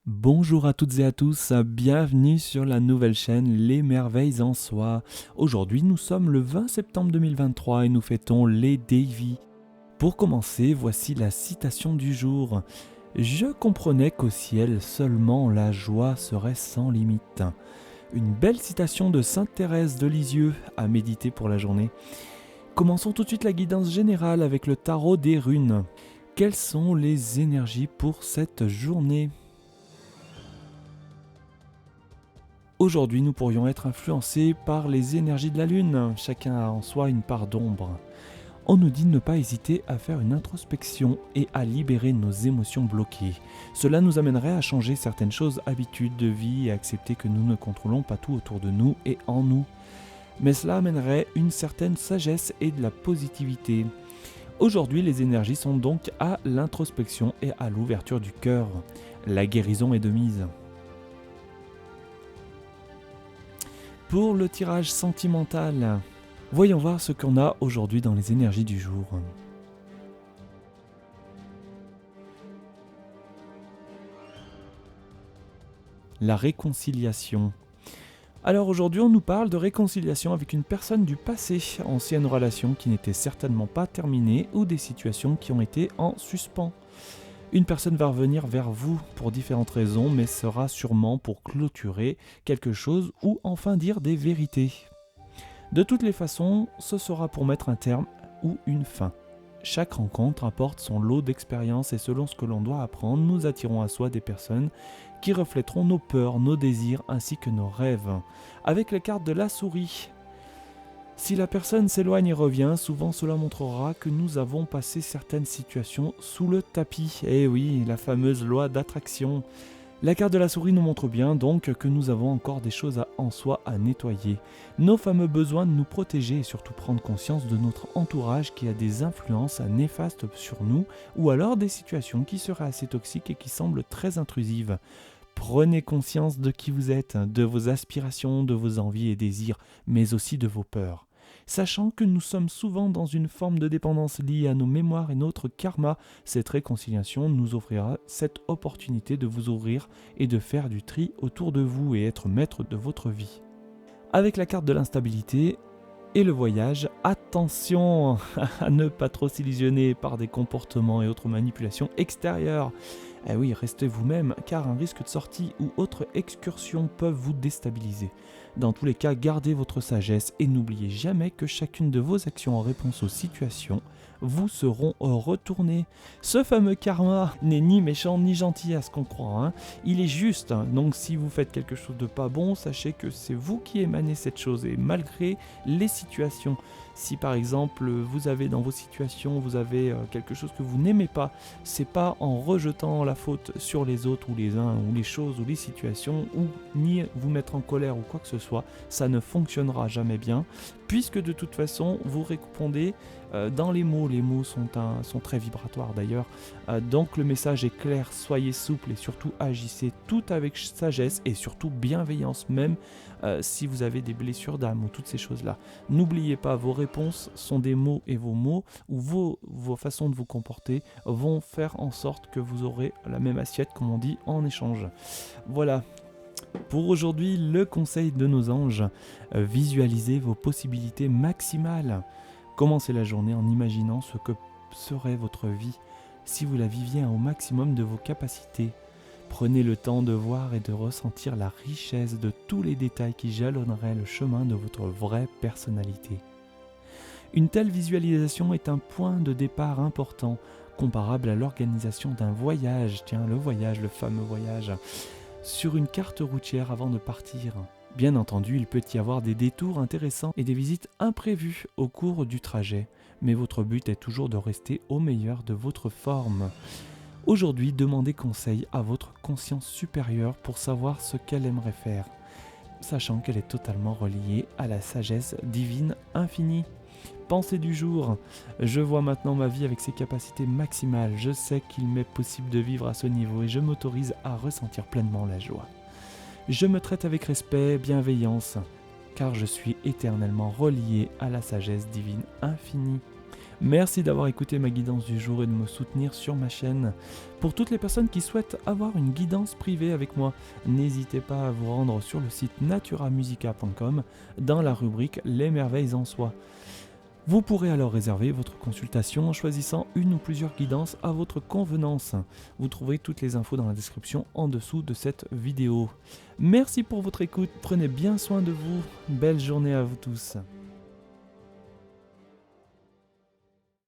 Bonjour à toutes et à tous, bienvenue sur la nouvelle chaîne Les Merveilles en Soi. Aujourd'hui nous sommes le 20 septembre 2023 et nous fêtons les Davy. Pour commencer, voici la citation du jour. Je comprenais qu'au ciel seulement la joie serait sans limite. Une belle citation de Sainte Thérèse de Lisieux à méditer pour la journée. Commençons tout de suite la guidance générale avec le tarot des runes. Quelles sont les énergies pour cette journée ? Aujourd'hui, nous pourrions être influencés par les énergies de la Lune. Chacun a en soi une part d'ombre. On nous dit de ne pas hésiter à faire une introspection et à libérer nos émotions bloquées. Cela nous amènerait à changer certaines choses, habitudes de vie et accepter que nous ne contrôlons pas tout autour de nous et en nous. Mais cela amènerait une certaine sagesse et de la positivité. Aujourd'hui, les énergies sont donc à l'introspection et à l'ouverture du cœur. La guérison est de mise. Pour le tirage sentimental, voyons voir ce qu'on a aujourd'hui dans les énergies du jour. La réconciliation. Alors aujourd'hui on nous parle de réconciliation avec une personne du passé, ancienne relation qui n'était certainement pas terminée ou des situations qui ont été en suspens. Une personne va revenir vers vous pour différentes raisons, mais sera sûrement pour clôturer quelque chose ou enfin dire des vérités. De toutes les façons, ce sera pour mettre un terme ou une fin. Chaque rencontre apporte son lot d'expériences et selon ce que l'on doit apprendre, nous attirons à soi des personnes qui reflèteront nos peurs, nos désirs ainsi que nos rêves. Avec les cartes de la souris, si la personne s'éloigne et revient, souvent cela montrera que nous avons passé certaines situations sous le tapis. Eh oui, la fameuse loi d'attraction. La carte de la souris nous montre bien donc que nous avons encore des choses en soi à nettoyer. Nos fameux besoins de nous protéger et surtout prendre conscience de notre entourage qui a des influences néfastes sur nous ou alors des situations qui seraient assez toxiques et qui semblent très intrusives. Prenez conscience de qui vous êtes, de vos aspirations, de vos envies et désirs, mais aussi de vos peurs. Sachant que nous sommes souvent dans une forme de dépendance liée à nos mémoires et notre karma, cette réconciliation nous offrira cette opportunité de vous ouvrir et de faire du tri autour de vous et être maître de votre vie. Avec la carte de l'instabilité et le voyage, attention à ne pas trop s'illusionner par des comportements et autres manipulations extérieures. Eh oui, restez vous-même, car un risque de sortie ou autre excursion peuvent vous déstabiliser. Dans tous les cas, gardez votre sagesse et n'oubliez jamais que chacune de vos actions en réponse aux situations vous seront retournées. Ce fameux karma n'est ni méchant ni gentil à ce qu'on croit, hein. Il est juste, donc si vous faites quelque chose de pas bon, sachez que c'est vous qui émanez cette chose et malgré les situations. Si par exemple vous avez dans vos situations, vous avez quelque chose que vous n'aimez pas, c'est pas en rejetant la faute sur les autres ou les uns ou les choses ou les situations ou ni vous mettre en colère ou quoi que ce soit, ça ne fonctionnera jamais bien puisque de toute façon vous répondez dans les mots sont très vibratoires d'ailleurs, donc le message est clair, soyez souple et surtout agissez tout avec sagesse et surtout bienveillance même si vous avez des blessures d'âme ou toutes ces choses-là. N'oubliez pas, vos réponses sont des mots et vos mots ou vos façons de vous comporter vont faire en sorte que vous aurez la même assiette comme on dit en échange. Voilà. Pour aujourd'hui, le conseil de nos anges, visualisez vos possibilités maximales. Commencez la journée en imaginant ce que serait votre vie si vous la viviez au maximum de vos capacités. Prenez le temps de voir et de ressentir la richesse de tous les détails qui jalonneraient le chemin de votre vraie personnalité. Une telle visualisation est un point de départ important, comparable à l'organisation d'un voyage, le voyage, le fameux voyage, sur une carte routière avant de partir. Bien entendu, il peut y avoir des détours intéressants et des visites imprévues au cours du trajet, mais votre but est toujours de rester au meilleur de votre forme. Aujourd'hui, demandez conseil à votre conscience supérieure pour savoir ce qu'elle aimerait faire, sachant qu'elle est totalement reliée à la sagesse divine infinie. Pensée du jour, je vois maintenant ma vie avec ses capacités maximales, je sais qu'il m'est possible de vivre à ce niveau et je m'autorise à ressentir pleinement la joie. Je me traite avec respect, bienveillance, car je suis éternellement relié à la sagesse divine infinie. Merci d'avoir écouté ma guidance du jour et de me soutenir sur ma chaîne. Pour toutes les personnes qui souhaitent avoir une guidance privée avec moi, n'hésitez pas à vous rendre sur le site naturamusica.com dans la rubrique Les merveilles en soi. Vous pourrez alors réserver votre consultation en choisissant une ou plusieurs guidances à votre convenance. Vous trouverez toutes les infos dans la description en dessous de cette vidéo. Merci pour votre écoute, prenez bien soin de vous, belle journée à vous tous.